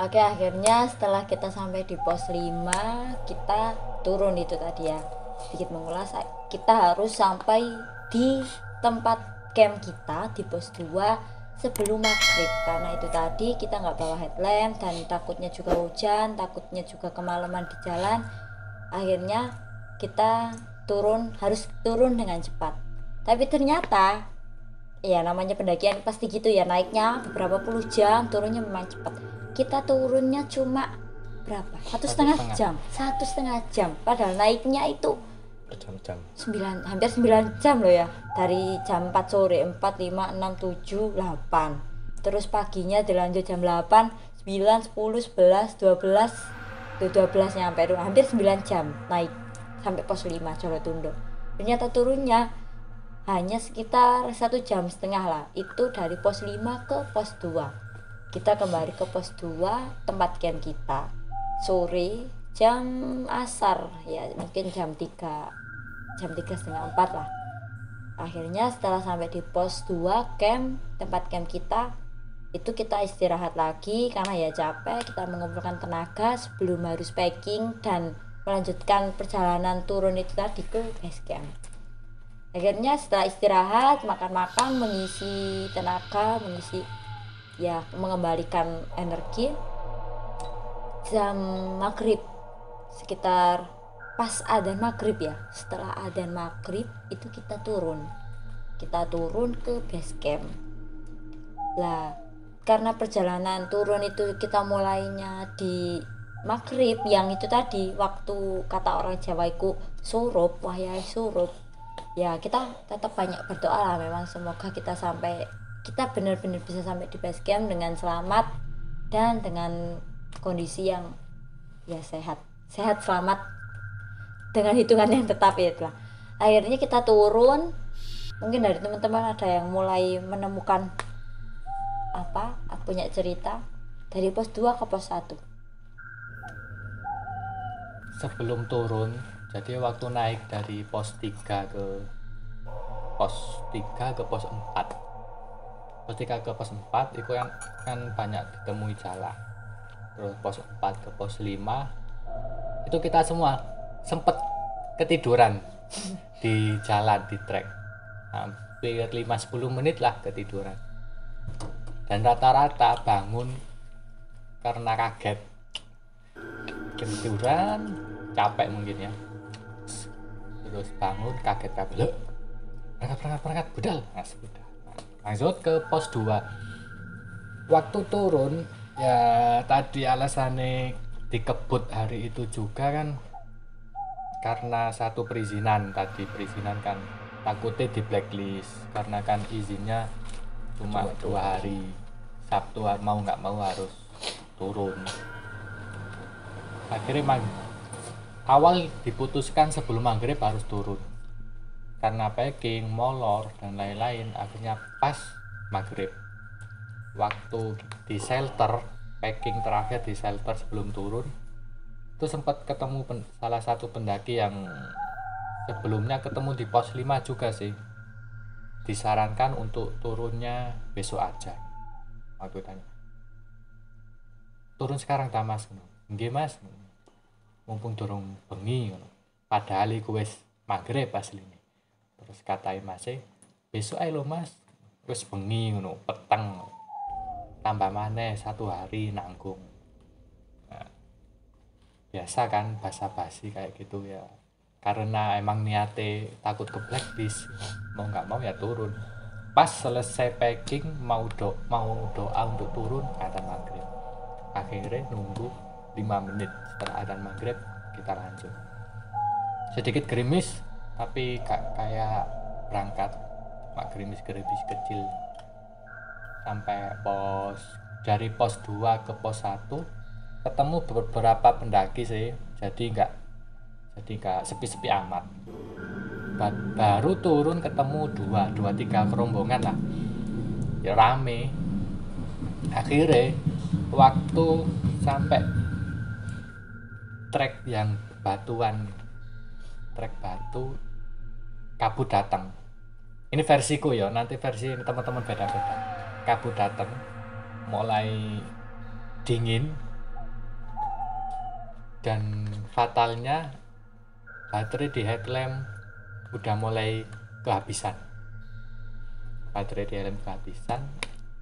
Oke, akhirnya setelah kita sampai di pos 5 kita turun itu tadi ya. Sedikit mengulas, kita harus sampai di tempat camp kita di pos 2 sebelum maghrib. Karena itu tadi kita nggak bawa headlamp dan takutnya juga hujan, takutnya juga kemalaman di jalan. Akhirnya kita harus turun dengan cepat. Tapi ternyata ya namanya pendakian pasti gitu ya, naiknya beberapa puluh jam, turunnya memang cepat. Kita turunnya cuma berapa, satu setengah jam, 1,5 jam, padahal naiknya itu berjam-jam. 9, hampir 9 jam loh ya, dari jam 4 sore, 4, 5, 6, 7, 8, terus paginya dilanjut jam 8, 9, 10, 11, 12, 12 nyampe rumah, hampir 9 jam naik sampai pos 5 Jolotundo. Ternyata turunnya hanya sekitar 1,5 jam lah, itu dari pos 5 ke pos 2. Kita kembali ke pos 2 tempat camp kita sore jam asar ya, mungkin jam 3, jam 3 setengah 4 lah. Akhirnya setelah sampai di pos 2 camp, tempat camp kita, itu kita istirahat lagi karena ya capek, kita mengumpulkan tenaga sebelum harus packing dan melanjutkan perjalanan turun itu tadi ke base camp. Akhirnya setelah istirahat, makan-makan, mengisi tenaga, ya mengembalikan energi, jam maghrib sekitar pas adzan maghrib ya, setelah adzan maghrib itu kita turun ke base camp lah. Karena perjalanan turun itu kita mulainya di maghrib, yang itu tadi waktu kata orang Jawa itu surup, wahyai surup ya, kita tetap banyak berdoa lah memang, semoga kita benar-benar bisa sampai di base camp dengan selamat dan dengan kondisi yang ya sehat selamat, dengan hitungan yang tetap ya itulah. Akhirnya kita turun, mungkin dari teman-teman ada yang mulai menemukan apa punya cerita dari pos 2 ke pos 1. Sebelum turun, jadi waktu naik dari pos 3 ke pos 4, pos 3 ke pos 4 itu kan banyak ditemui jalan. Terus pos 4 ke pos 5 itu kita semua sempet ketiduran di jalan, di trek, hampir 5-10 menit lah ketiduran, dan rata-rata bangun karena kaget, ketiduran capek mungkin ya, terus bangun kaget kabel, berangkat budal, udah lanjut ke pos 2. Waktu turun ya tadi alasannya dikebut hari itu juga kan karena satu perizinan kan takutnya di blacklist karena kan izinnya cuma 2 hari, Sabtu mau nggak mau harus turun. Akhirnya awal diputuskan sebelum maghrib harus turun karena packing, molor dan lain-lain. Akhirnya pas maghrib, waktu di shelter, packing terakhir di shelter sebelum turun, itu sempat ketemu salah satu pendaki yang sebelumnya ketemu di pos 5 juga sih, disarankan untuk turunnya besok aja. Aku tanya, turun sekarang ta Mas? Nggih Mas, mumpung durung bengi, padahal iku wis maghrib asline. Terus katai Mas, besok ae lho Mas, wis bengi ngono, peteng, tambah maneh 1 hari nanggung. Nah, biasa kan basa-basi kayak gitu ya, karena emang niate takut ke blacklist, mau nggak mau ya turun. Pas selesai packing mau doa untuk turun adzan maghrib. Akhirnya nunggu 5 menit setelah adzan maghrib kita lanjut. Sedikit gerimis tapi kayak berangkat, mak gerimis kecil. Sampai dari pos 2 ke pos 1 ketemu beberapa pendaki sih, jadi nggak sepi-sepi amat. Baru turun ketemu 2-3 kerombongan lah ya, rame. Akhirnya waktu sampai trek yang batuan, trek batu, kabut datang. Ini versiku ya, nanti versi teman-teman beda-beda. Kabut datang, mulai dingin, dan fatalnya baterai di headlamp udah mulai kehabisan.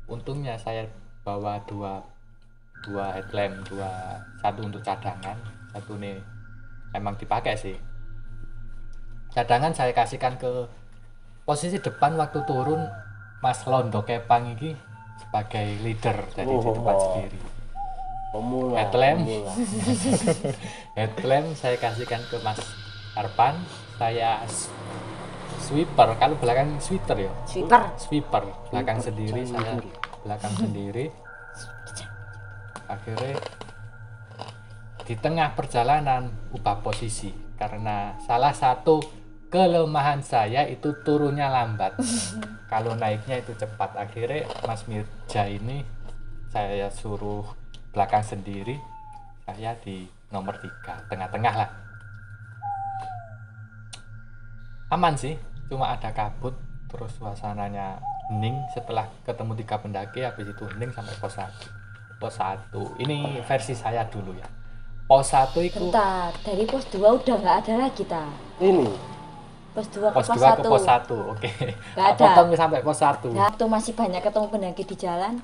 Untungnya saya bawa dua headlamp, satu untuk cadangan, satu nih emang dipakai sih. Cadangan saya kasihkan ke posisi depan waktu turun. Mas Londo Kepang ini sebagai leader jadi di tempat sendiri. Headlamp saya kasihkan ke Mas Arpan. Saya sweeper, kalau belakang sweeper belakang sendiri, saya belakang sendiri. Akhirnya di tengah perjalanan ubah posisi karena salah satu kelemahan saya itu turunnya lambat. Kalau naiknya itu cepat. Akhirnya Mas Mirja ini saya suruh belakang sendiri, saya di nomor 3, tengah-tengah lah. Aman sih, cuma ada kabut, terus suasananya hening. Setelah ketemu 3 pendaki, habis itu hening sampai pos 1. Ini versi saya dulu ya. Pos 1 itu bentar, dari pos 2 udah nggak ada lagi ta. Ini Pos 2 ke pos pos 2 1 ke pos 1, oke. Nggak ada. Potong sampai pos 1. nah, itu masih banyak ketemu pendaki di jalan.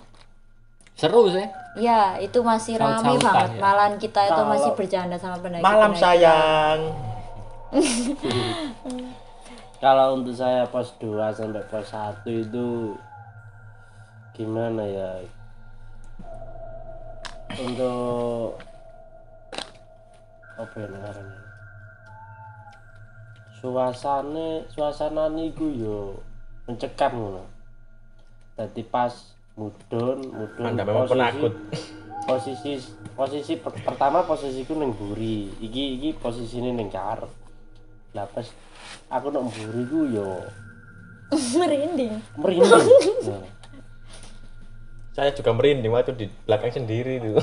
Seru sih. Ya, itu masih rame Saut-sautan, banget. ya. Malahan kita itu Kalau masih bercanda sama pendaki. malam sayang. Kalau untuk saya pos 2 sampai pos 1 itu gimana ya? Untuk apa ya namanya? Suasana niku yo mencekam ngono. Dadi pas mudun Anda memang penakut. posisi pertama posisiku ning mburi. Iki posisine ning karep. Lah pas aku nang mburi ku yo merinding. Nah, Saya juga merinding waktu di belakang sendiri itu.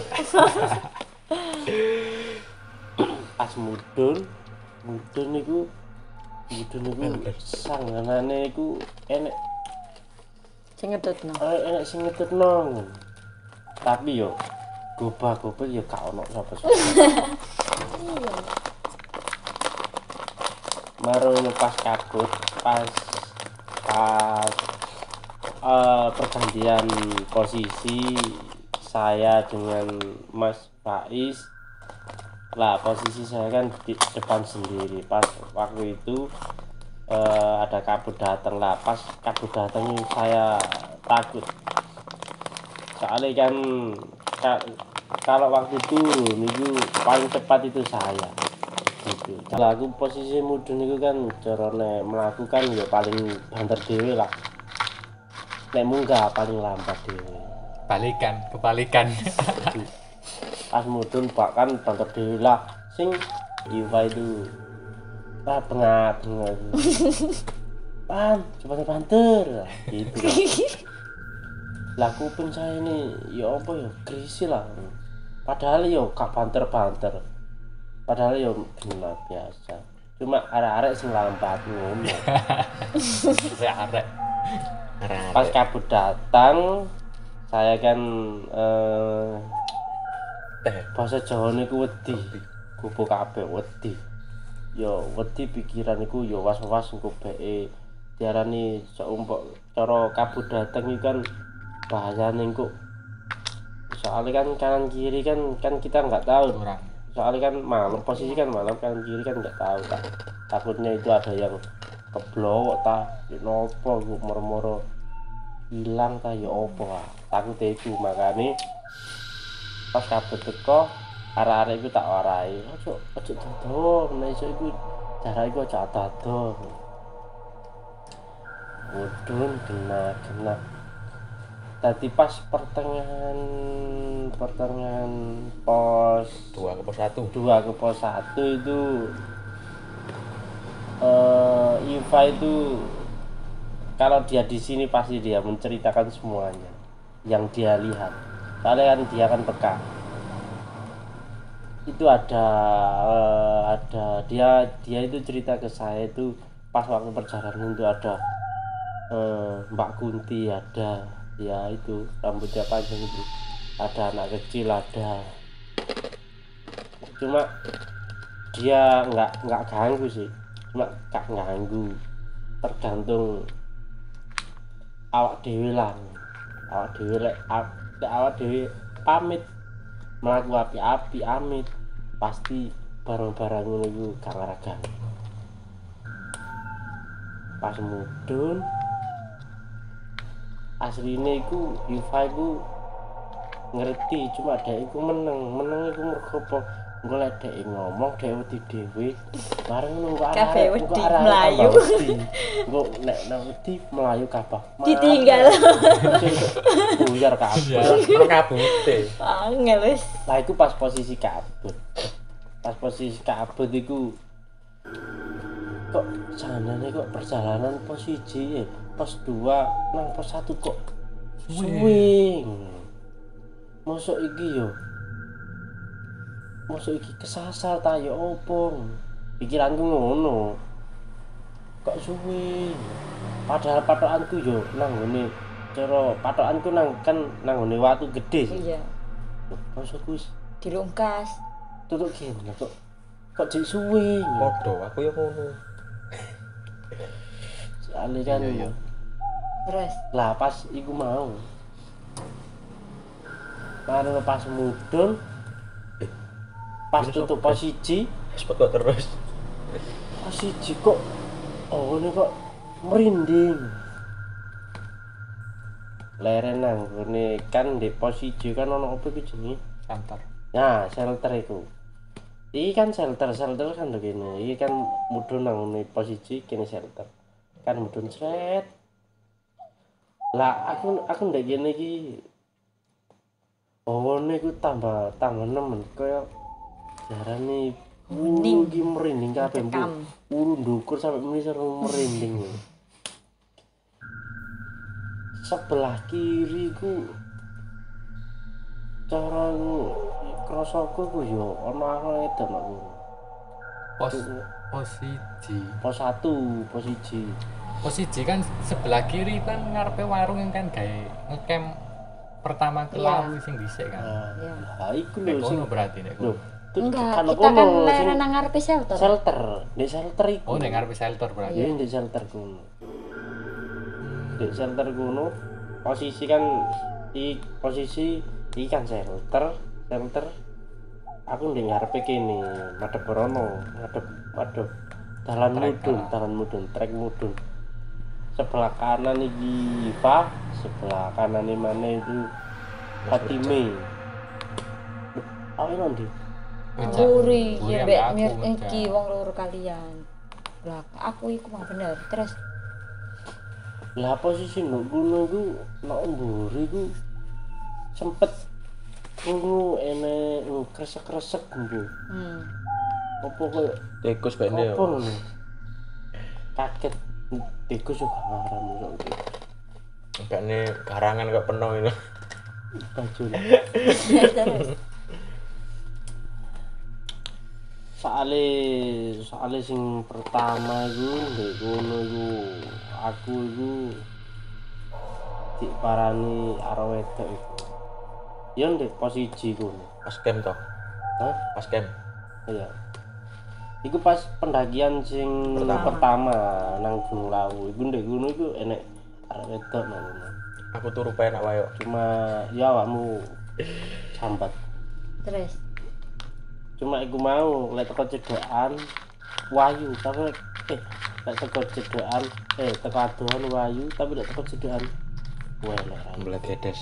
pas mudun niku sanganane iku enek Sing ngedutno. enek sing ngetutno. Tapi yo gobah-gobah yo gak ono sapa-sapa. Maro pas kabut, pas pergantian posisi saya dengan Mas Faiz. Lah posisi saya kan di depan sendiri. Pas waktu itu ada kabut datang lah. Pas kabut datang saya takut. Soalnya kan kalau waktu turun itu paling cepat itu saya. Gitu. Kalau aku posisi mudun itu kan carane melakukan ya paling banter dhewe lah. Nek munggah paling lambat dhewe. Kebalikan. Pas mudun bahkan banter dhewe lah. Sing Iva itu bengak coba banter gitu lah. Lah kuping saya ini ya apa ya krisi lah. Padahal ya gak banter-banter. Padahal ya benar biasa. Cuma arek-arek sing lambat ngono. Arek. Pas kabut datang saya kan bahasa Jawa niku wedi. Kupu kabeh wedi. Yo wedi pikiran iku yo was-was engko beke diarani seumpuk cara kabut dateng iki kan bahasane engko soalnya kan kanan kiri kan kita nggak tahu Kurang. soalnya kan malam posisi kan malam kanan kiri kan nggak tahu tak takutnya itu ada yang keblowok ta nopo moro-moro hilang ta ya opo takut itu makanya pas kabut teko arek-arek iku tak warai ojo dodo nek iso iku cara iku aja dodo mudun kena tadi pas pertengahan pos 2 ke pos 1. 2 ke pos 1 itu Iva itu kalau dia di sini pasti dia menceritakan semuanya yang dia lihat soalnya kan dia kan peka itu ada dia itu cerita ke saya itu pas waktu perjalanan itu ada Mbak Kunti ada ya itu rambutnya panjang itu ada anak kecil ada cuma dia nggak ganggu sih, cuma gak ganggu, tergantung awak dhewe lah. Awak dhewe lek awak dhewe pamit mlaku api-api amit pasti barang-barang ngono iku gak ngaragang. Pas mudhun asline iku Yuva iku ngerti, cuma dhek iku meneng iku mergo apa golek dhek ngomong dhek wedi dhewe bareng nunggu Kabeh arek wedi mlayu. engko nek wedi mlayu kabeh Ditinggal. buyar kabeh. Ya, kabute. Angel wis. Lah iku pas posisi kabut. Pas posisi kabut iku kok janane kok perjalanan pos 1 pos 2 nang pos 1 kok suwe. Mosok iki yo. Mosok iki kesasar ta yo opo? Pikiranku ngono. Kok suwe. Padahal patokanku yo nang ngene cara patokanku nang ngene watu gede sih. Iya. Mosok wis Dilungkas. tutuk kene kok jek suwe. Podo, aku ya ngono. Soale kan Iya. Terus lah pas iku mau. Baru pas mudhun pas tutup pos 1 Spot kok terus. pos 1 kok ini kok merinding. Leren nang ngene kan di pos 1 kan ono apa iki jenenge? Santer. Nah, shelter iku. Iki kan shelter kan lho kene. Iki kan mudhun nang ngene pos 1 kene shelter. Kan mudhun sret. Lah aku ndek kene iki niku tambah nemen kaya jarane Merinding. iki merinding kabeh Bu. Tekam. Ulu ndukur sampe menisa merinding. Sebelah kiri ku cara krosoku ku yo ana arek edok nek ngono. Posisi. Pos 1, pos 1. Posisi kan sebelah kiri kan ngarepe warung yang kan gawe ngecamp pertama ke Iya. Lawu sing dhisik kan. Iya. Lah iku Nek lho sing kono berarti nek lho. kono. enggak, Kan kita kan kono sing leren nang ngarepe shelter. shelter, di shelter iku. Oh, nek ngarepe shelter berarti. Iya, di shelter kuno. Di shelter kuno posisi kan posisi iki kan shelter. Aku ndek ngarepe kene, madhep rono, madhep dalan mudhun, trek mudhun. Sebelah kanan iki Iva, sebelah kanan mana itu Fatime. Awe ndi? Buri, Buri ya ambek mbek aku, mir Mbak. iki wong loro kalian. Lah, aku iku mah bener. Terus Lah posisi nduk kuno iku nek mburi iku sempet krungu enek kresek-kresek mbu. Apa koyo Tikus bene apa yo. ngono. Kaget tikus juga ngaram kok iki. Bene garangan kok penuh ini. Baju. terus Soale sing pertama iku ndek kono iku aku iku diparani arep wedok iku. Ya ndek pos 1 kono. Pas camp toh. Hah? Pas camp. Iya. Iku pas pendakian sing pertama nang Gunung Lawu. Iku ndek kono iku enek arek wedok nang kono. Aku turu penak wae yo. Cuma ya awakmu sambat. terus Cuma iku mau lek teko cedokan wayu tapi lek teko cedokan teko adohan wayu tapi lek teko cedokan welek. Ambelet gedes.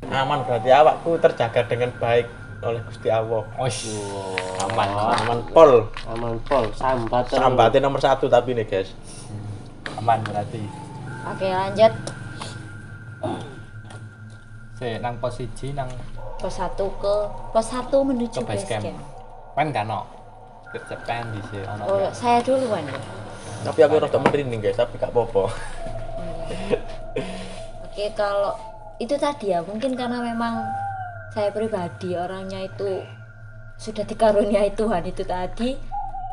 Aman berarti awakku terjaga dengan baik oleh Gusti Allah. Aman. Aman pol. Aman pol sambat. Sambatnya nomor 1 tapi nih guys. Aman berarti. oke lanjut Nang posisi nang pos 1 ke pos 1 menuju ke base base camp. camp. Kan kan no. Kecepet di sini ono. Oh, saya duluan ya. Tapi aku rada merinding guys, tapi gak apa-apa. Oke, kalau itu tadi ya mungkin karena memang saya pribadi orangnya itu sudah dikaruniai Tuhan itu tadi,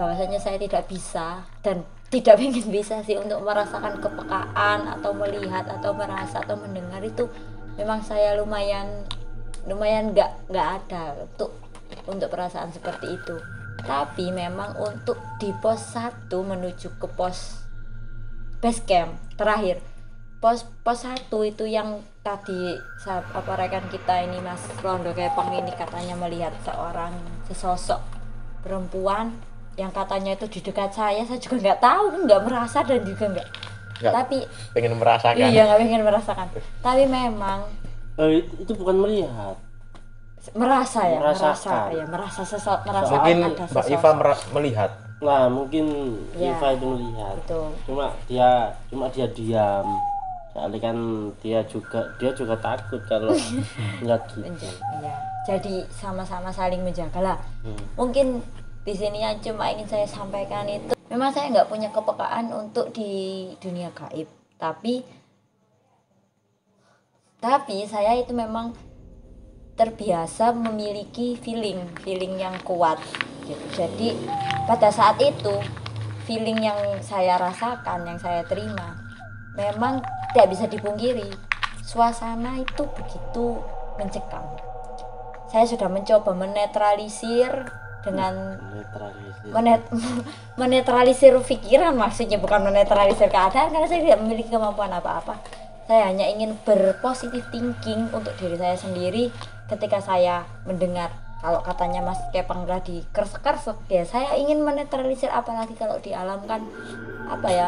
bahwasanya saya tidak bisa dan tidak ingin bisa sih untuk merasakan kepekaan atau melihat atau merasa atau mendengar itu. Memang saya lumayan nggak ada untuk perasaan seperti itu. Tapi memang untuk di pos 1 menuju ke pos base camp terakhir, pos 1 itu yang tadi rekan kita ini Mas Rondo Kepang ini katanya melihat sesosok perempuan yang katanya itu di dekat saya juga nggak tahu, nggak merasa dan juga nggak tapi pengen merasakan. iya nggak pengen merasakan, tapi memang itu bukan melihat, merasa merasakan. merasa Mungkin ada Mbak sesosok. Iva melihat. Nah mungkin Ya, Iva itu melihat, betul. cuma dia diam, soalnya kan dia juga takut kalau ngeliat gitu. Iya. Jadi sama-sama saling menjaga lah. Mungkin di sini yang cuma ingin saya sampaikan itu, memang saya nggak punya kepekaan untuk di dunia gaib, tapi saya itu memang terbiasa memiliki feeling yang kuat gitu. Jadi pada saat itu feeling yang saya rasakan, yang saya terima, memang tidak bisa dipungkiri, suasana itu begitu mencekam. Saya sudah mencoba menetralisir dengan menetralisir pikiran, maksudnya bukan menetralisir keadaan, karena saya tidak memiliki kemampuan apa-apa. Saya hanya ingin berpositif thinking untuk diri saya sendiri. Ketika saya mendengar kalau katanya Mas Kepang tadi kersek-kersek, ya saya ingin menetralisir, apalagi kalau di alam kan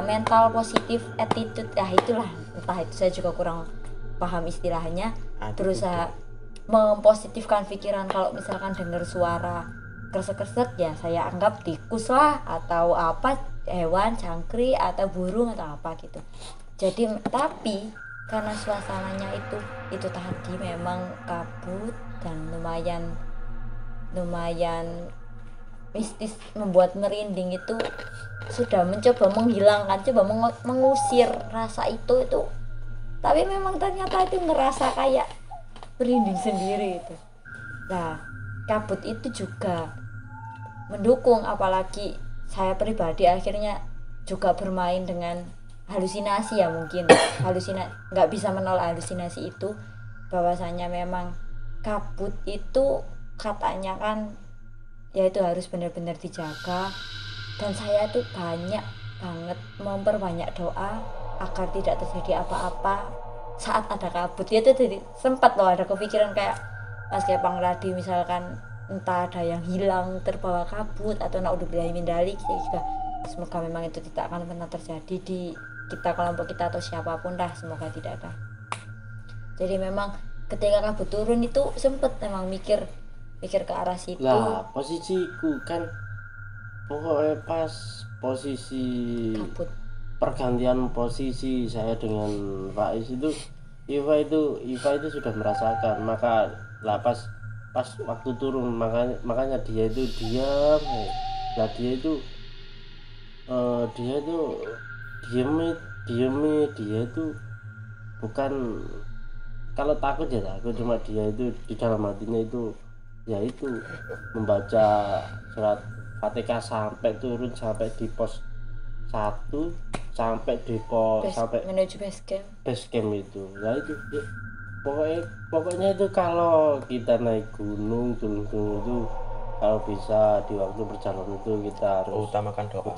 mental positif attitude, itulah, entah itu saya juga kurang paham istilahnya. Berusaha mempositifkan pikiran. Kalau misalkan dengar suara kersek-kersek, ya saya anggap tikus lah, atau apa, hewan jangkrik atau burung atau apa gitu. Jadi tapi karena suasananya itu tadi memang kabut dan lumayan mistis, membuat merinding, itu sudah mencoba menghilangkan, coba mengusir rasa itu, tapi memang ternyata itu ngerasa kayak merinding sendiri itu. Nah, kabut itu juga mendukung, apalagi saya pribadi akhirnya juga bermain dengan halusinasi, ya mungkin nggak bisa menolak halusinasi itu, bahwasanya memang kabut itu katanya kan ya itu harus benar-benar dijaga, dan saya tuh banyak banget memperbanyak doa agar tidak terjadi apa-apa saat ada kabut. Dia tuh jadi sempat loh ada kepikiran kayak Mas Kepang tadi, misalkan entah ada yang hilang terbawa kabut atau naudzubillahi min dzalik, saya juga semoga memang itu tidak akan pernah terjadi di kita, kelompok kita atau siapapun dah, semoga tidak ada. Jadi memang ketika kabut turun itu sempet memang mikir ke arah situ. Lah posisiku kan pokoknya pas posisi kabut, pergantian posisi saya dengan Faiz itu, Iva itu sudah merasakan, maka lah pas waktu turun, makanya dia itu diam. Lah dia itu dia itu bukan, kalau takut ya takut, cuma dia itu di dalam hatinya itu yaitu membaca surat Fatihah sampai turun, sampai di pos 1, sampai di pos sampai menuju base camp itu. Nah itu ya, pokoknya itu kalau kita naik gunung itu, kalau bisa di waktu perjalanan itu kita harus Utamakan doa.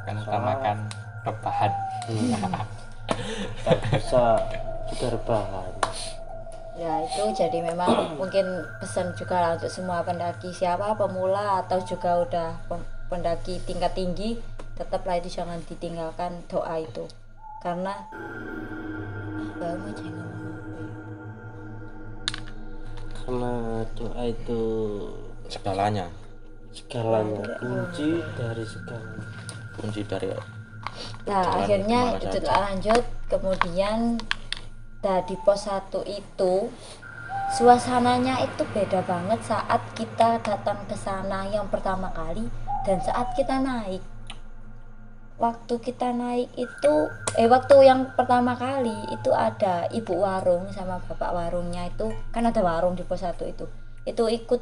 Kan utamakan rebahan. Tak bisa juga rebahan. ya itu. Jadi memang mungkin pesan juga lah untuk semua pendaki, siapa pemula atau juga udah pendaki tingkat tinggi, tetaplah itu jangan ditinggalkan doa itu, karena Karena doa itu Segalanya. kunci dari segalanya. Kunci dari nah jalan akhirnya kemana itu saja. lanjut. Kemudian di pos 1 itu suasananya itu beda banget saat kita datang ke sana yang pertama kali dan saat kita naik. Waktu kita naik itu waktu yang pertama kali itu ada ibu warung sama bapak warungnya, itu kan ada warung di pos 1 itu ikut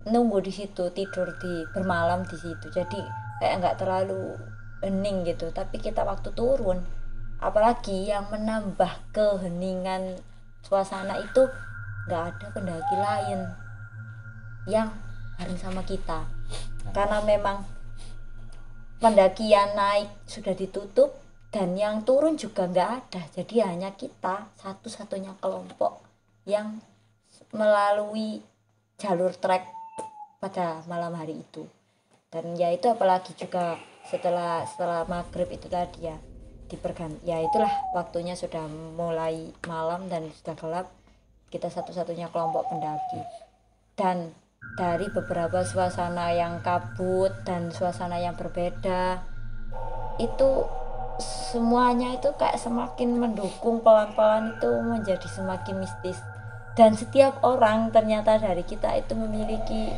nunggu di situ, tidur bermalam di situ. Jadi kayak nggak terlalu hening gitu. Tapi kita waktu turun, apalagi yang menambah keheningan suasana itu, nggak ada pendaki lain. yang bareng sama kita. Karena memang pendakian naik sudah ditutup dan yang turun juga nggak ada, jadi hanya kita satu-satunya kelompok yang melalui jalur trek pada malam hari itu. Dan ya itu apalagi juga setelah maghrib itu tadi ya ya itulah waktunya sudah mulai malam dan sudah gelap, kita satu-satunya kelompok pendaki. Dan dari beberapa suasana yang kabut dan suasana yang berbeda itu semuanya itu kayak semakin mendukung, pelan-pelan itu menjadi semakin mistis. Dan setiap orang ternyata dari kita itu memiliki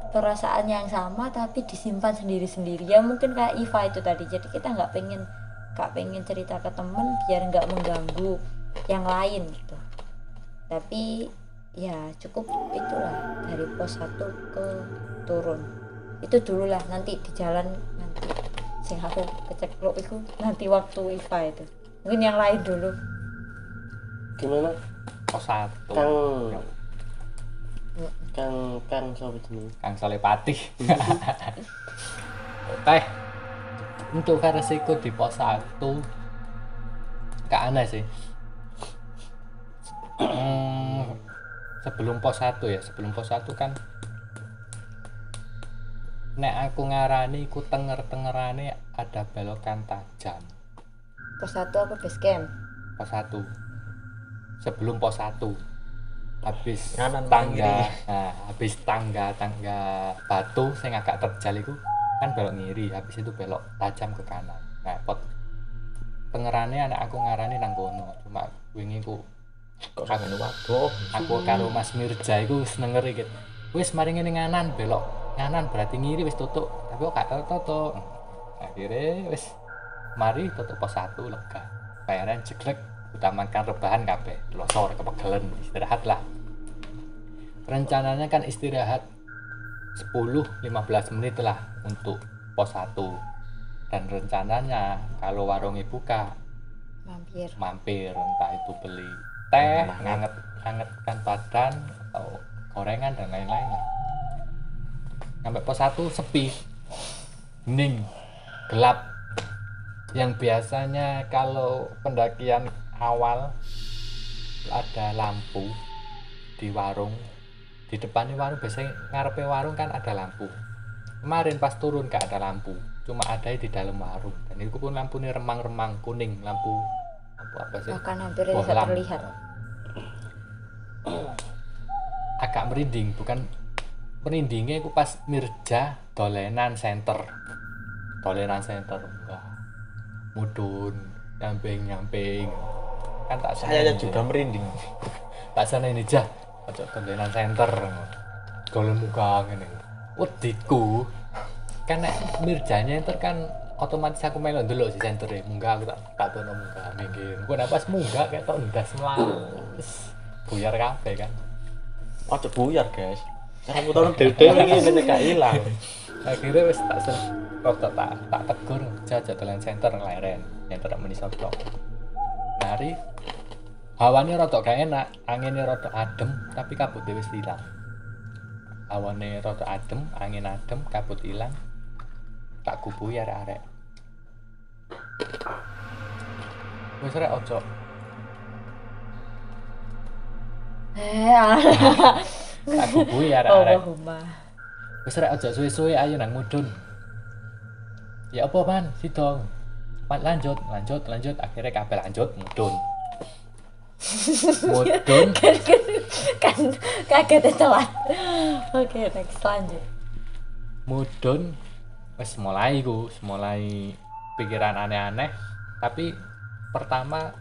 perasaan yang sama tapi disimpan sendiri-sendiri. Ya mungkin kayak Iva itu tadi, jadi kita nggak pengen cerita ke temen biar nggak mengganggu yang lain gitu. Tapi ya cukup itulah, dari pos 1 ke turun itu dulu lah, nanti di jalan nanti sing aku kecekluk itu nanti waktu Iva itu mungkin yang lain dulu. Gimana pos 1 Kang sobat ini Kang Solepati. Teh untuk resiko di pos 1 gak aneh sih. Sebelum pos 1 kan nek aku ngarani ku tenger-tengerane ada belokan tajam. Pos 1 apa base camp? Pos 1 sebelum pos 1 habis Kanan, tangga, habis tangga batu sing agak terjal iku kan belok ngiri, habis itu belok tajam ke kanan. Nah, pot tengerane anak aku ngarani nang kono, cuma wingi ku kok sampeyan waduh aku karo Mas Mirja iku seneng ngeri gitu. Wis mari ngene nganan, belok nganan berarti ngiri wis tutuk, tapi kok gak tutuk. Akhirnya wis mari tutuk pos 1 lega. Bayaran jeglek, utamakan rebahan kabeh, losor kepegelen, istirahat lah. Rencananya kan istirahat 10-15 menit lah untuk pos 1. Dan rencananya kalau warungnya buka mampir entah itu beli teh, hangatkan badan atau gorengan dan lain-lain. Sampai pos 1 sepi, hening, gelap. Yang biasanya kalau pendakian awal ada lampu di warung, di depannya warung, biasanya ngarepe warung kan ada lampu. Kemarin pas turun gak ada lampu, cuma ada di dalam warung, dan itu pun lampunya remang-remang kuning, lampu apa sih? Bahkan hampir bisa terlihat. Agak merinding, bukan merindingnya itu pas Mirja dolenan center. Wah, mudun nyamping kan tak saya juga merinding. Tak sana ini jah ojo dolenan center dolen muka ngene wediku kan nek Mirjanya enter kan otomatis aku melu ndelok si center e munggah, aku tak tono munggah minggir kok nek pas munggah kayak tok ndas mlaku buyar kabeh kan. Ojo buyar guys, cara putar del-del ini gak hilang. Akhirnya wis tak tegur jaja dolan center leren yang tidak menisok tok. Mari hawane rada gak enak, angine rada adem tapi kabute wis ilang. Hawane rada adem, angin adem, kabut ilang. Tak kubu ya arek. Wis rek ojo. Tak kubu ya arek. Allahumma. Wis rek ojo suwe-suwe ayo nang mudun. Ya apa man, sidong. Lanjut, akhirnya kabeh lanjut mudun. kan kaget telat. Oke, next lanjut. Mudun wis mulai pikiran aneh-aneh, tapi pertama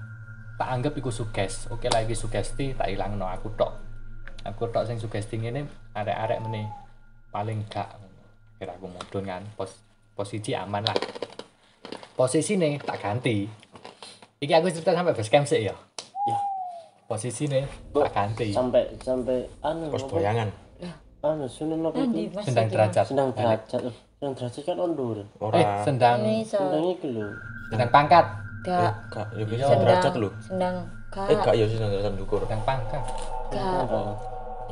tak anggap iku suges. Oke lagi sugesti tak ilangno aku tok sing sugesti ngene arek-arek meneh paling gak kira aku mudun kan posisi aman lah. Posisi nih tak ganti. Iki aku cerita sampai base camp sih ya. Ya. Posisi nih tak ganti. Sampai Pos bayangan. Sunan apa itu? Sendang derajat. Sendang derajat kan ondur. Sendang Iki lho. Sendang pangkat. Gak, ya bisa derajat lho. Sendang Gak ya sendang derajat ndukur. Sendang pangkat. Gak.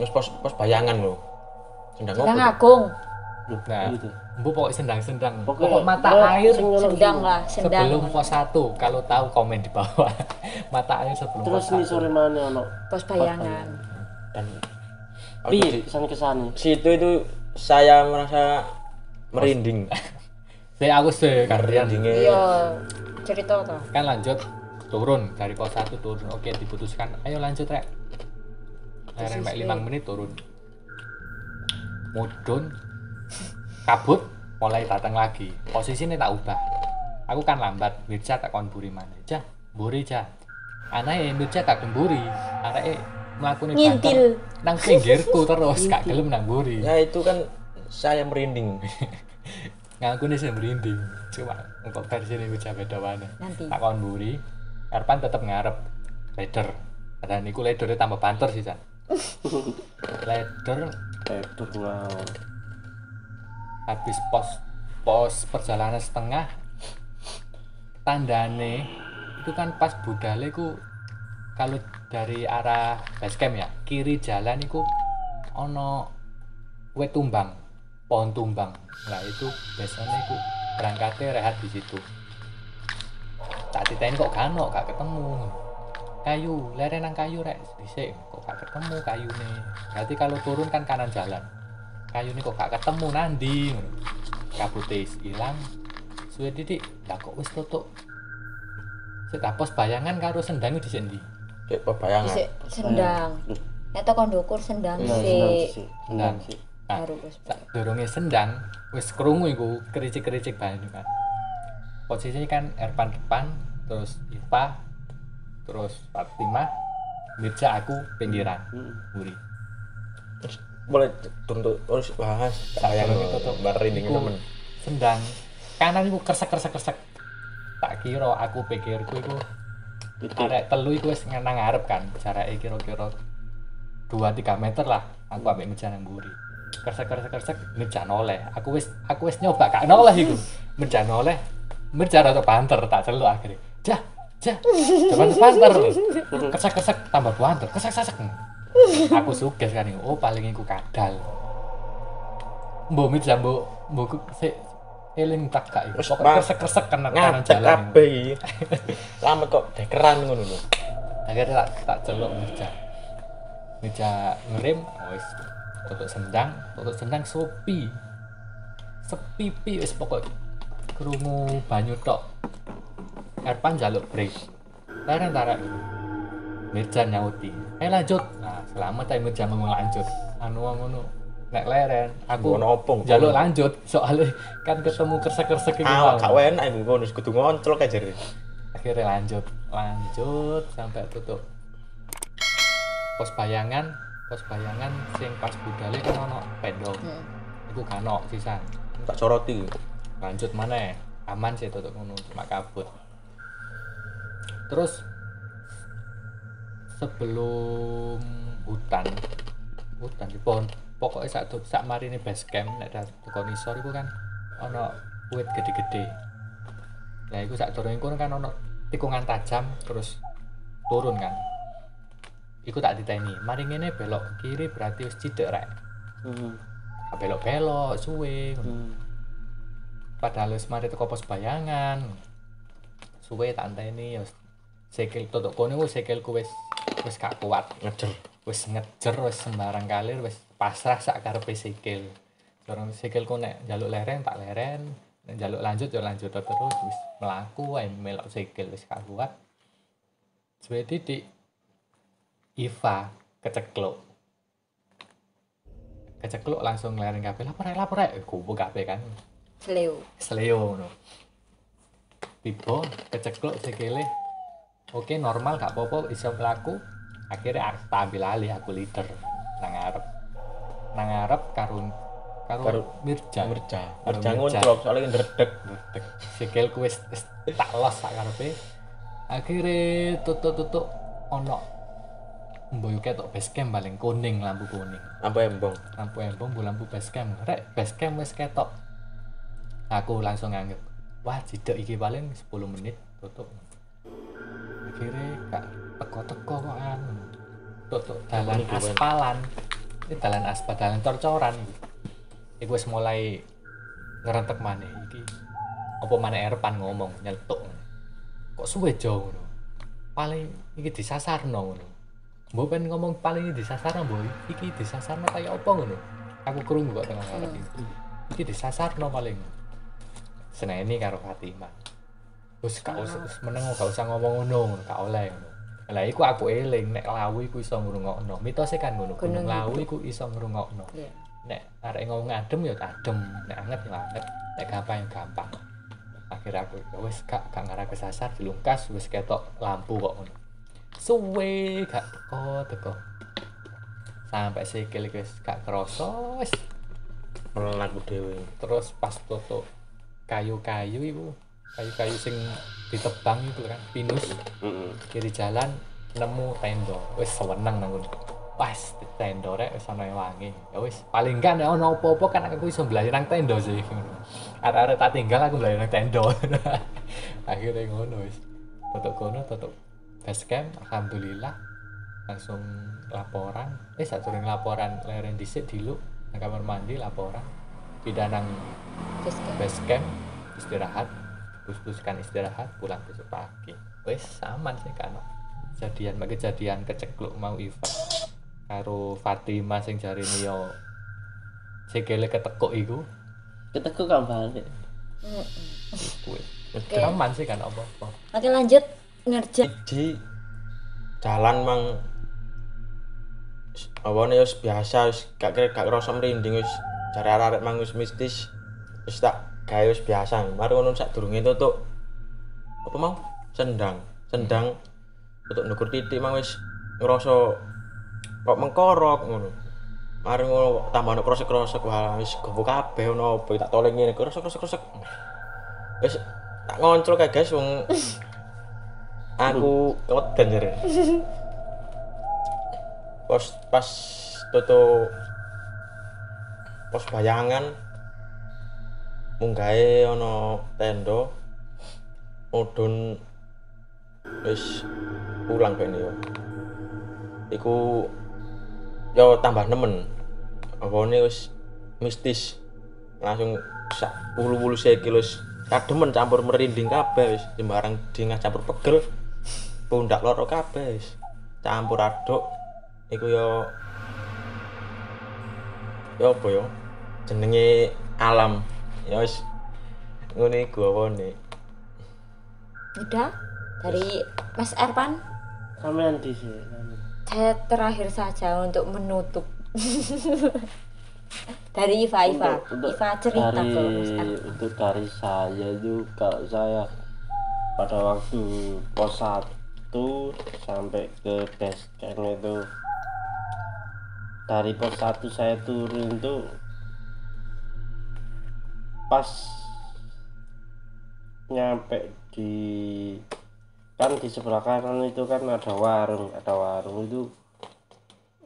Terus pos bayangan lho. Sendang Sendang apa? Agung. Loh, Nah, gitu. Bu pokoknya sendang-sendang. Pokoknya- Pokok mata pokoknya air sing ngono Sendang gitu. lah, sendang. sebelum pos 1. Kalau tahu komen di bawah. Mata air sebelum Terus pos ini 1. sore mana ono Pos bayangan. Dan piye kesan-kesane situ itu saya merasa merinding. Saya aku sih kalian Merindingnya Iya, cerita toh. kan lanjut turun dari pos 1 turun. Oke, diputuskan. Ayo lanjut, Rek. Lereng mek 5 menit turun. Mudun kabut mulai datang lagi. Posisinya tak ubah. Aku kan lambat, Mirja tak kon buri mana. Jah, buri jah. Anake Mirja tak kemburi. Areke mlakune Ngintil. nang pinggirku terus gak gelem nang buri. ya itu kan saya merinding. Ngaku nih saya merinding. Cuma untuk versi ini Mirja beda mana. Nanti. Tak kon buri. Erpan tetep ngarep leader. Dan niku leadernya tambah banter sih, Jan. Leader Betul ngawur. habis pos perjalanan setengah tandane itu kan pas budale ku kalau dari arah base camp ya kiri jalan itu ono wet tumbang pohon tumbang. Nah itu biasanya itu berangkatnya rehat di situ. Tak ditanya kok gak ketemu kayu lereng nang kayu rek dhisik kok gak ketemu kayu nih. Berarti kalau turun kan kanan jalan. Kayu nih kok gak ketemu nandi. Kabute hilang. Suwe titik, lah kok wis tutuk. Sik pos bayangan karo sendang di sendi. Kayak pebayangan. Isik sendang. Nek kon ndukur sendang Sendang sik. sih. Sendang. Sendang sih. Nah, Baru wis. sak dorongnya sendang wis krungu iku kericik-kericik banyu kan. Posisinya kan Erpan depan, terus Iva, terus Fatimah, Mirja aku pinggiran. Buri. Terus boleh tuntut terus bahas sayang Dorongnya tutup. merinding Iku temen. Sendang kanan iku kresek. Tak kira aku pikirku iku arek telu iku wis nang ngarep kan. Jarake kira-kira 2-3 meter lah. Aku ambek Mirja nang mburi. Kresek Mirja noleh. Aku wis nyoba gak noleh iku. Mirja noleh. Mirja rada banter tak celuk akhirnya. Jah. Coba banter. Kresek tambah banter. Kresek. Aku suges kan iku. Oh paling iku kadal. Mbok Mirja mbok sik eling tak gak iku. Wis, Pokoke Pak. kresek kanan Ngajak jalan. kabeh iki. Selamat kok dekeran ngono lho. Akhirnya tak celuk Mirja ngerem wis tutuk sendang sepi wis pokok krungu banyu tok. Erpan jaluk break larang tarak Mirja nyauti lanjut. Nah selamat ae Mirja ngomong lanjut ngono nek leren aku Ngono opo? jaluk lanjut soalnya kan ketemu kresek iki mau. Gak enak iku ngono kudu ngontrol kae jare. Akhirnya lanjut sampai tutup pos bayangan sing pas budale kan ono pedok iku kan ono sisan Tak soroti. lanjut mana aman sih tutup ngono cuma kabut. Terus sebelum hutan di pohon pokoknya sak marine base camp nek tekan isor iku kan ono wit gede-gede. Nah iku sak turun iku kan ono tikungan tajam terus turun kan. Iku tak diteni, mari ngene belok kiri berarti wis cidek rek. Belok-belok suwe. Padahal wis mari teko pos bayangan. Suwe tak enteni wis sikil tutuk kono sikilku wis gak kuat. Wis ngejer wis sembarang kalir wis pasrah sak karepe sikil. Dorong sikilku nek njaluk lereng tak leren, nek njaluk lanjut yo lanjut terus wis mlaku wae melok sikil wis gak kuat. Suwe titik Iva kecekluk langsung lereng kabeh lapor rek gowo kabeh kan seleo ngono tiba kecekluk sikile oke normal gak apa-apa iso mlaku akhirnya tak ambil alih aku leader nang ngarep karo Mirja ngontrol soalnya ndredeg sikilku wis tak los sak karepe akhirnya tutuk ono mboyo ketok base camp paling kuning lampu kuning apa embong lampu base camp rek base camp wis ketok aku langsung nganggep wah jidek iki paling 10 menit tutup akhirnya gak teko-teko kok tutup dalan aspalan ini dalan aspal dalan cor-coran iku wis mulai ngerentek maneh iki apa maneh Erpan ngomong nyeletuk kok suwe jo ngono paling iki disasarno ngono mbok pengen ngomong paling disasarno mbok iki disasarno kaya apa ngono aku krungu kok tengah ngarep iki disasarno paling seneni karo Fatimah wis gak usah ngomong ngono gak oleh ngono lah iku aku eling nek Lawu iku iso ngrungokno mitose kan ngono Gunung Lawu iku iso ngrungokno nek arek ngomong adem ya adem nek anget ya anget nek gampang ya gampang akhirnya aku wis gak ngarah kesasar dilungkas wis ketok lampu kok ngono suwe gak teko sampai sikil wis gak kerasa wis melaku dhewe terus pas tutuk kayu-kayu iku kayu-kayu sing ditebang itu kan pinus kiri jalan nemu tenda wis seneng nang ngono pas tenda rek wis ana wangi ya wis paling enggak nek ana apa-apa kan aku iso mblayu nang tenda sih arek-arek tak tinggal aku mblayu nang tenda akhirnya ngono wis tutuk base camp alhamdulillah langsung laporan sadurunge laporan leren dhisik diluk nang kamar mandi laporan pindah nang base camp istirahat bus-buskan istirahat pulang besok pagi wis aman sih kan kejadian kecekluk mau Iva karo Fatimah sing jarine yo sikile ketekuk iku Ketekuk kan balik. kuwi aman sih kan apa-apa Oke lanjut ngerja di jalan mang awane wis biasa wis gak kerasa merinding wis jare arek mang wis mistis wis tak gawe wis biasa mari ngono sadurunge tutuk apa mau sendang tutuk ndukur titik mang wis ngrasa kok mengkorok ngono mari ngono tambah ono krosek-krosek wah wis gowo kabeh ono apa tak toleng ngene krosek wis tak ngoncol kae guys wong aku keweden jare pas tutuk pos bayangan munggahe ana tenda mudhun wis pulang kene yo iku yo tambah nemen apane wis mistis langsung sak wulu-wulu sikil wis kademen campur merinding kabeh wis sembarang dingah campur pegel pundak loro kabeh wis campur aduk iku yo apa yo jenenge alam ya wis ngene iku apane udah dari Mas Erpan Sampean di sini. saya terakhir saja untuk menutup dari Iva cerita dari, kalau Mas Erpan untuk dari saya itu kalau saya pada waktu pos 1 sampai ke base camp itu dari pos 1 saya turun itu pas nyampe di kan di sebelah kanan itu kan ada warung itu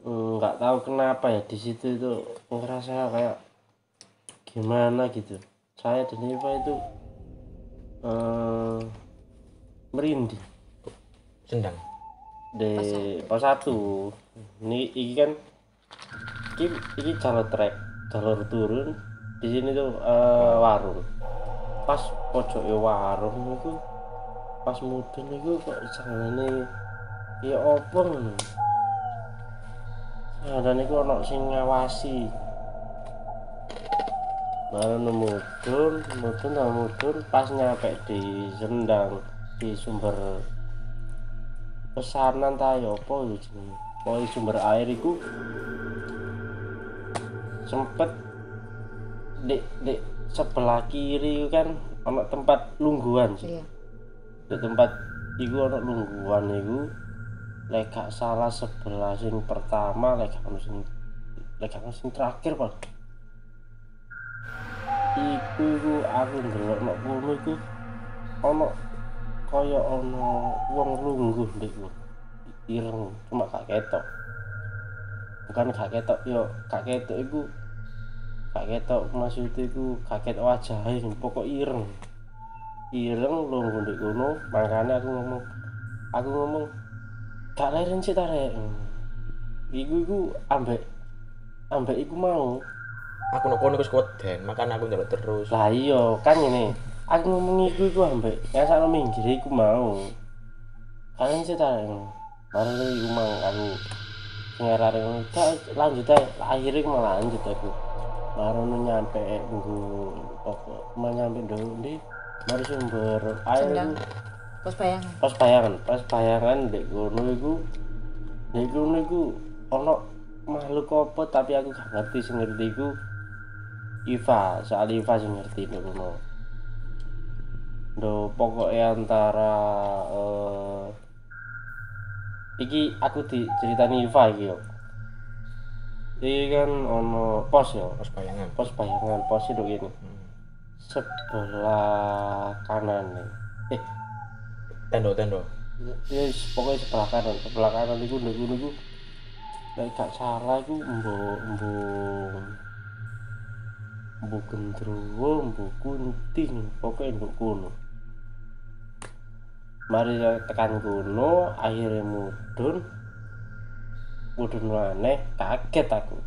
nggak tahu kenapa ya di situ itu ngerasa kayak gimana gitu saya dan Iva itu merinding sendang di pos 1 ini kan ini jalur turun di sini tuh warung pas pojoknya warung itu pas mudun itu kok jangan ya opo ngono dan iku ana sing ngawasi baru mudun pas nyampe di Sendang di sumber pesanan ta ya apa lho jenenge pokoke sumber air iku sempet di sebelah kiri kan ana tempat lungguhan sih. iya. Di tempat iku ana lungguhan iku lek gak salah sebelah sing pertama lek gak ono sing terakhir Pak. Iku aku ndelok nek kono iku ana kaya ana wong lungguh ndek ireng cuma gak ketok. Bukan gak ketok yo gak ketok iku gak ketok maksud iku gak ketok wajahe pokok ireng lungguh ndek kono makane aku ngomong gak leren sih ta rek iku ambek iku mau aku nek kono wis kuweden, makan aku njaluk terus. Lah iya kan ini aku ngomong iku ambek yang sakno minggir iku mau kalian sih tak baru iku mang aku ngarare ngono lanjut ae akhirnya aku malah lanjut aku baru nyampe nggo pokok nyampe ndi mari sumber air Sendang. iku pas bayangan ndek kono iku ono makhluk apa tapi aku gak ngerti sing ngerti iku Iva, soal Iva sing ngerti ndek kono. Ndo pokoknya antara iki aku diceritani Iva iki yo. Iki kan ono pos yo, Pas bayangan. pos itu gini. Sebelah kanan nih. Tendo. Ya pokoknya sebelah kanan iku ndek kono iku nek gak salah iku mbok gendruwo, mbok kunting, pokoknya nduk kono. Mari tekan kono, akhirnya mudun maneh, kaget aku.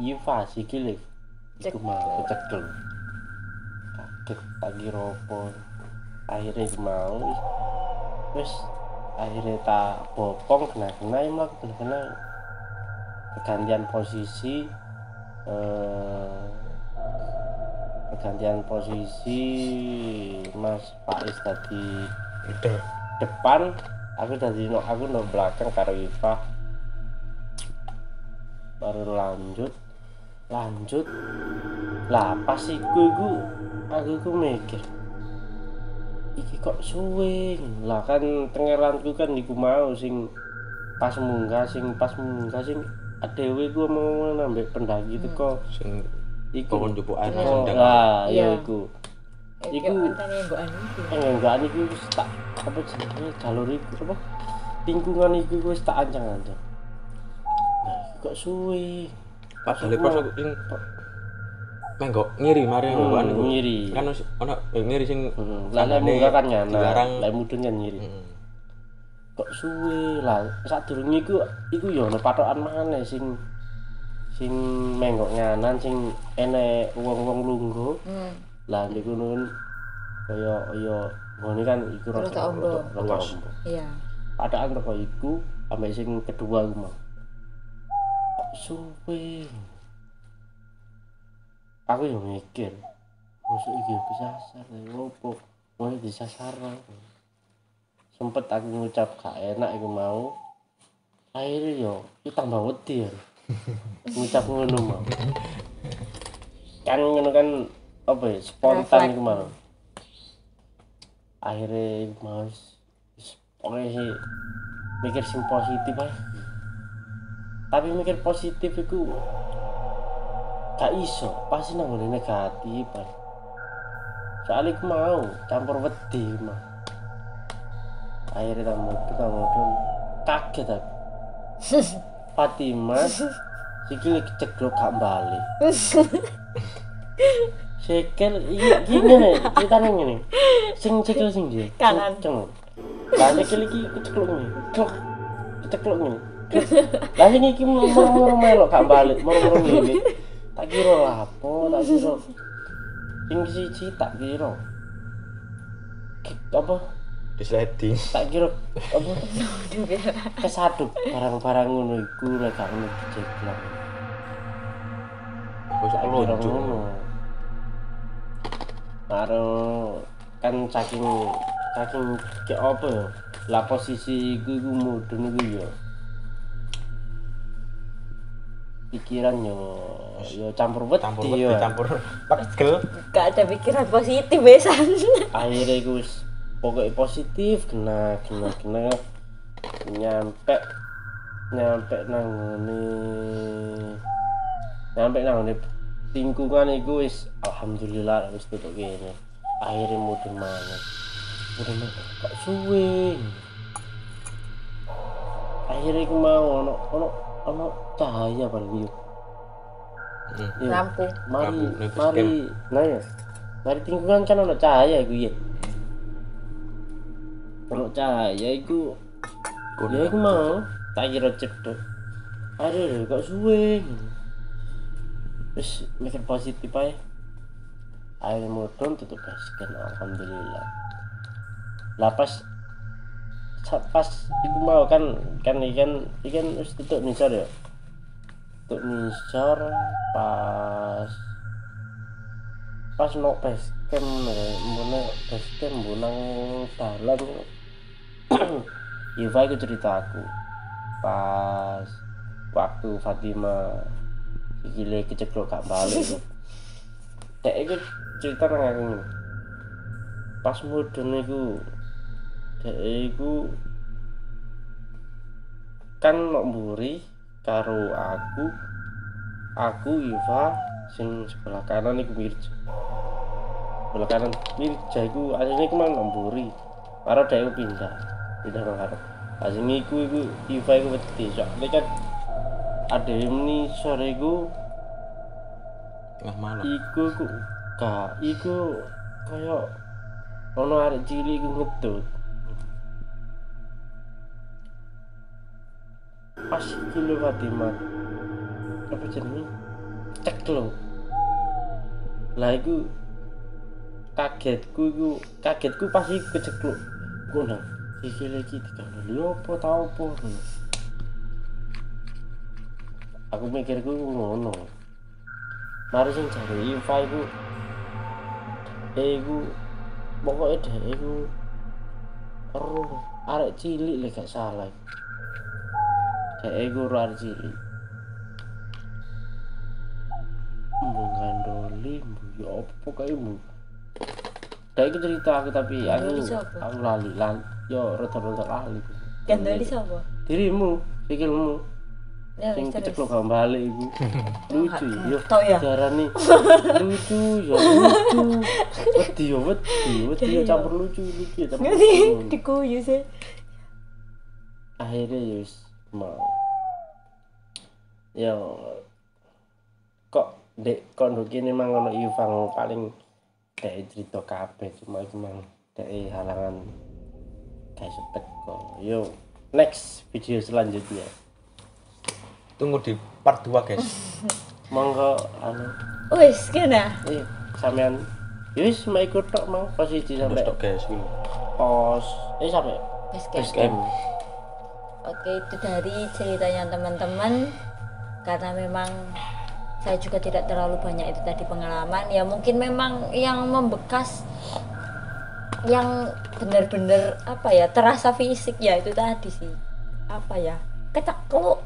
Iva sikile iku mau kecekel. Kaget tak kira apa. Akhirnya iku mau wis akhirnya tak bopong kena pergantian posisi Mas Faiz tadi Udah. depan, aku no belakang karo Iva. Baru lanjut lah pas aku mikir iki kok suwe lah kan tengeranku kan iku mau sing pas munggah sing adewe ku ngomong ambek pendaki teko Sing iku kon njupuk air Iya. sendang. lah Iya. iya iku antene nggokan iku. enggak iku wis tak apa jenenge jalur iku apa lingkungan iku wis tak ancang-ancang nah iku kok suwe Padahal pas aku sing menggok ngiri mari nggokan iku. ngiri. Kan ono ngiri sing lah lek munggah kan nyana dilarang. lek mudun kan ngiri Heeh. kok suwe lah sadurunge iku ya ono patokan maneh sing menggok nyanan sing enek wong-wong lungguh lah niku nun kaya ngene kan iku Terus tak ombo. lepas Iya. padahal teko iku ambek sing kedua iku mah kok suwe aku yo mikir musuh iki kesasar opo mau disasar sempet aku ngucap gak enak iku mau akhirnya yo itu tambah wedi ya ngucap ngono mau kan ngono kan apa ya spontan iku mau akhirnya iku mau pokoknya sih mikir sing positif aja tapi mikir positif iku gak iso pasti nang ngene negatif aja soalnya iku mau campur wedi mah akhirnya mudun kaget aku Fatimah sikile keceklok gak balik sekel gini nih ceritanya gini sing cekel sing dia Kanan. lah sekel iki keceklok nih keceklok nih lah sing iki moro-moro melok gak balik moro-moro ngene tak kira lapo tak kira sing siji tak kira apa Disliding. tak kira apa kesaduk barang-barang ngono iku lek gak ngono diceklok Aku tak sok kira lonjo. ngono karo kan saking ke apa ya lah posisi iku mudun iku ya pikiran yo campur Campur wedi wedi, ya campur pegel. Gak ada pikiran positif besan. akhirnya iku wis pokoknya positif kena nyampe nang ngene lingkungan iku wis alhamdulillah wis tutuk kene akhirnya mudun maneh kok suwe akhirnya iku mau ono cahaya paling yuk Lampu. Lampu, mari nah ya mari lingkungan kan ono cahaya iku ya ono cahaya iku ya iku mau tak kira cedhek aduh kok suwe Terus mikir positif aja, akhirnya mudun tutup basket. Alhamdulillah lah. Pas iku mau kan ikan wis tutup nisor ya, tutup nisor pas no basecamp bunang dalan. Iva itu cerita aku pas waktu Fatima sikile keceklok gak balik itu. Dek iku cerita nang aku ngene. Pas mudun iku dek iku kan nok mburi karo aku Iva sing sebelah kanan iku Mirja. Sebelah kanan Mirja iku asline iku mang nok mburi. Karo dek pindah nang arep. Asline iku Iva iku wedi soalnya kan ada ini sore iku tengah malam. Iku kaya ono arek cilik iku ngedut. Pas iki lho Fatimah. Apa jenenge? Ceklok. Lah iku kagetku pas iku keceklok. Ngono. Iki lagi dikandani opo ta opo. Aku mikirku ngono. Mari sing jare Iva iku pokoknya deh iku arek cilik lek gak salah. Dek iku arek cilik. Mbok gandoli, ya opo kae mu. Dek iku cerita aku tapi aku lali. Yo rada-rada lali. Gandoli sapa? Dirimu, pikirmu. Ya Sing wis keceklok gak balik iku. Lucu yo. Tok ya. Jarane lucu yo lucu. Wedi yo campur lucu ya campur. Dikuyu sih. Akhirnya ya wis mau. Ya kok nduk kene mang ono Ivang paling dek cerita kabeh cuma iku mang dek halangan guys teko. Yo next video selanjutnya. Tunggu di part 2 guys. Monggo Wis kena. Sampean wis mek ikut tok mang posisi sampai Terus tok guys iki. pos sampai Basecamp. Oke, itu dari ceritanya teman-teman. Karena memang saya juga tidak terlalu banyak itu tadi pengalaman. Ya mungkin memang yang membekas, yang benar-benar apa ya, terasa fisik ya itu tadi sih. Apa ya? Kecekluk.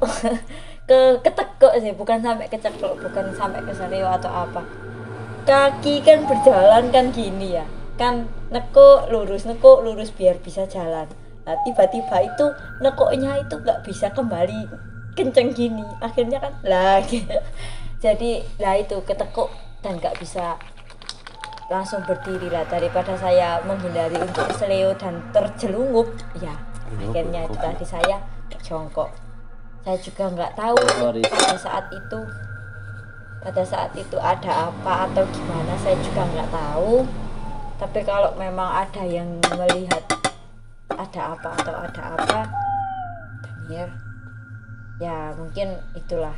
Ketekuk sih, bukan sampai kecekluk, bukan sampai keseleo atau apa. Kaki kan berjalan kan gini ya. Kan nekuk lurus biar bisa jalan. Nah, tiba-tiba itu nekuknya itu nggak bisa kembali kenceng gini, akhirnya kan lagi jadi lah itu ketekuk dan nggak bisa langsung berdiri lah. Daripada saya menghindari untuk seleo dan terjelungup ya, akhirnya itu tadi saya jongkok. Saya juga nggak tahu pada saat itu ada apa atau gimana, saya juga nggak tahu. Tapi kalau memang ada yang melihat ada apa atau ada apa, benar ya mungkin itulah.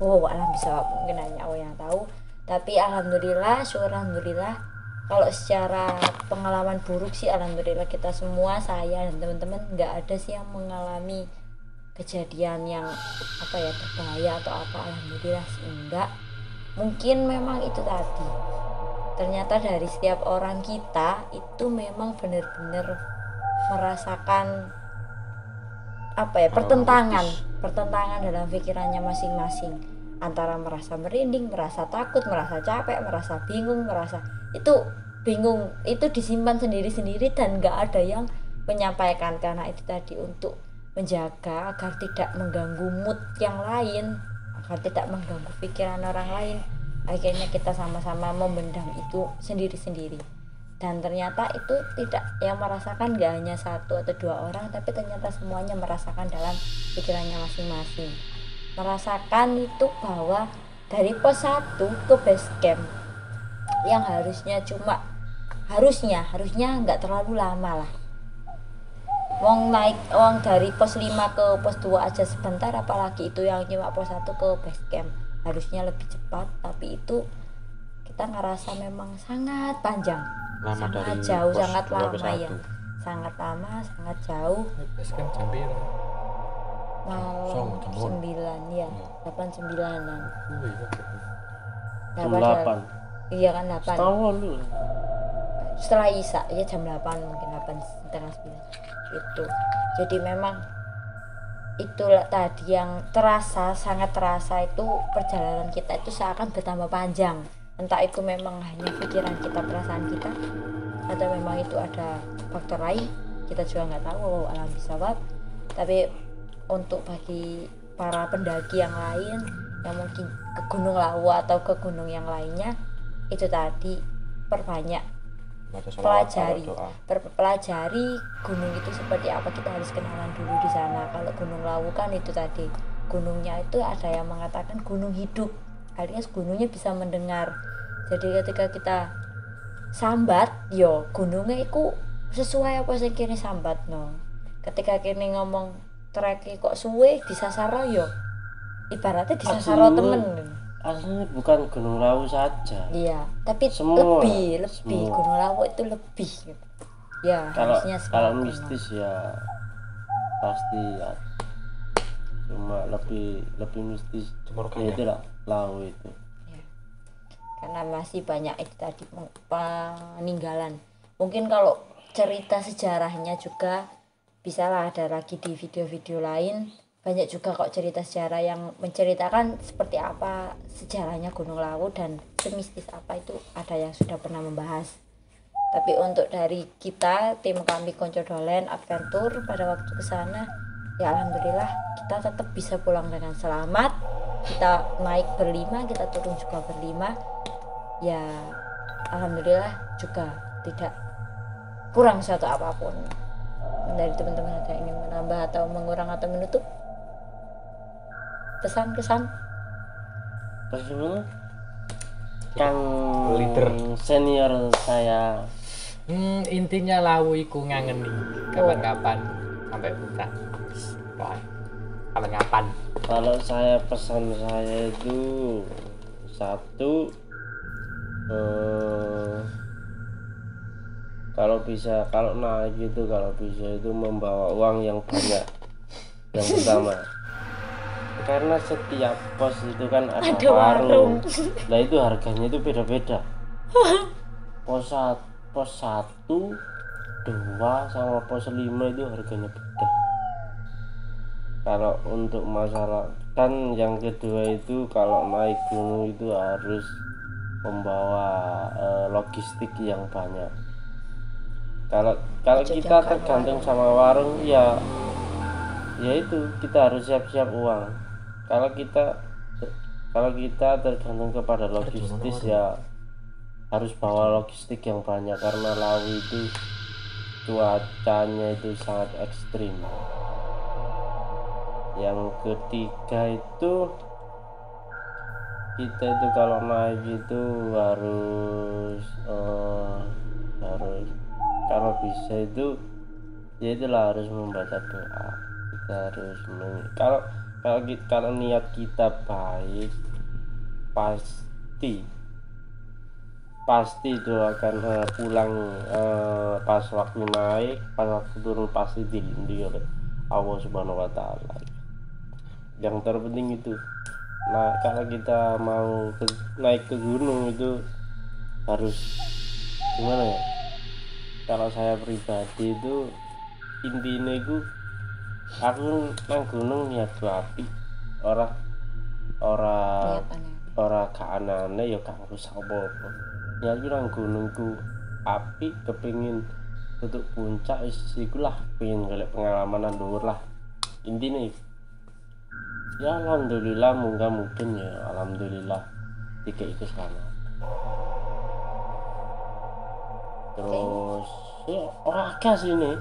Alam bisa mungkin hanya Allah yang tahu. Tapi alhamdulillah, syukur alhamdulillah. Kalau secara pengalaman buruk sih alhamdulillah kita semua, saya dan teman-teman nggak ada sih yang mengalami kejadian yang apa ya berbahaya atau apa. Alhamdulillah sih enggak. Mungkin memang itu tadi, ternyata dari setiap orang kita itu memang benar-benar merasakan apa ya, pertentangan dalam pikirannya masing-masing, antara merasa merinding, merasa takut, merasa capek, merasa bingung, itu disimpan sendiri-sendiri dan nggak ada yang menyampaikan. Karena itu tadi untuk menjaga agar tidak mengganggu mood yang lain, agar tidak mengganggu pikiran orang lain, akhirnya kita sama-sama membendam itu sendiri-sendiri. Dan ternyata itu tidak, yang merasakan gak hanya 1 atau 2 orang, tapi ternyata semuanya merasakan dalam pikirannya masing-masing. Merasakan itu bahwa dari pos 1 ke base camp yang harusnya nggak terlalu lama lah. Wong dari pos 5 ke pos 2 aja sebentar, apalagi itu yang cuma pos 1 ke base camp. harusnya lebih cepat, tapi itu kita ngerasa memang sangat panjang, Lama sangat dari jauh, pos sangat 2 ke lama ya, 1. sangat lama, sangat jauh. Bebas kan jam piro? Malam Jam 9 ya, 8-9an. Wih, Jam 8. Iya kan 8. Tahun lu. Setelah Isya ya jam 8, mungkin 8:30-9 itu. Jadi memang itulah tadi yang terasa, sangat terasa itu perjalanan kita itu seakan bertambah panjang. Entah itu memang hanya pikiran kita, perasaan kita, atau memang itu ada faktor lain, kita juga nggak tahu, alam bisawab. Tapi untuk bagi para pendaki yang lain yang mungkin ke Gunung Lawu atau ke gunung yang lainnya, itu tadi perbanyak Baca sholawat, pelajari doa. pelajari gunung itu seperti apa, kita harus kenalan dulu di sana. Kalau Gunung Lawu kan itu tadi gunungnya itu ada yang mengatakan gunung hidup, alias gunungnya bisa mendengar. Jadi ketika kita sambat yo gunungnya itu sesuai apa sing kene sambat no. Ketika kene ngomong trek kok suwe disasar yo ibaratnya disasar temen. Aslinya bukan Gunung Lawu saja. Iya, tapi Semua, lebih semua. Gunung Lawu itu lebih gitu. Ya, Kalau harusnya kalau semua mistis ya pasti ya. Cuma lebih mistis. Cemurkan Ya ya. itulah Lawu itu. gunung. Ya. Karena masih banyak itu tadi peninggalan. Mungkin kalau cerita sejarahnya juga bisalah ada lagi di video-video lain. Banyak juga kok cerita sejarah yang menceritakan seperti apa sejarahnya Gunung Lawu dan semistis apa itu, ada yang sudah pernah membahas. Tapi untuk dari kita tim kami Konco Dolen Adventure pada waktu ke sana ya alhamdulillah kita tetap bisa pulang dengan selamat. Kita naik berlima, kita turun juga berlima. Ya alhamdulillah juga tidak kurang suatu apapun. Dari teman-teman ada yang ingin menambah atau mengurang atau menutup pesan-kesan? Bagaimana? Kang Leader. senior saya. Intinya Lawu iku ngangeni kapan-kapan sampai puncak. Wah, kapan-kapan. Kalau saya pesan saya itu satu, kalau naik itu kalau bisa itu membawa uang yang banyak. Yang pertama, karena setiap pos itu kan ada warung. Nah itu harganya itu beda-beda. Pos 1, 2 sama pos 5 itu harganya beda. Kalau untuk masalah kan yang kedua itu kalau naik gunung itu harus membawa logistik yang banyak. Kalau kita tergantung sama warung ya itu kita harus siap-siap uang. Kalau kita tergantung kepada logistik ya harus bawa logistik yang banyak karena Lawu itu cuacanya itu sangat ekstrim. Yang ketiga itu kita itu kalau naik itu harus kalau bisa itu ya itulah harus membaca doa. Kita harus kalau niat kita baik pasti itu akan pulang pas waktu naik, pas waktu turun pasti dilindungi oleh Allah Subhanahu wa Ta'ala. Yang terpenting itu, nah kalau kita mau naik ke gunung itu harus gimana ya? Kalau saya pribadi itu intinya itu aku nang gunung niat api, ora gak aneh ya gak rusak apa-apa. Niat nang gunungku api kepengin tutup puncak iku lah, pengen golek pengalaman nang dhuwur lah. Intine ya alhamdulillah mungkin ya alhamdulillah tiga itu selamat. Terus ya orang agak sih ini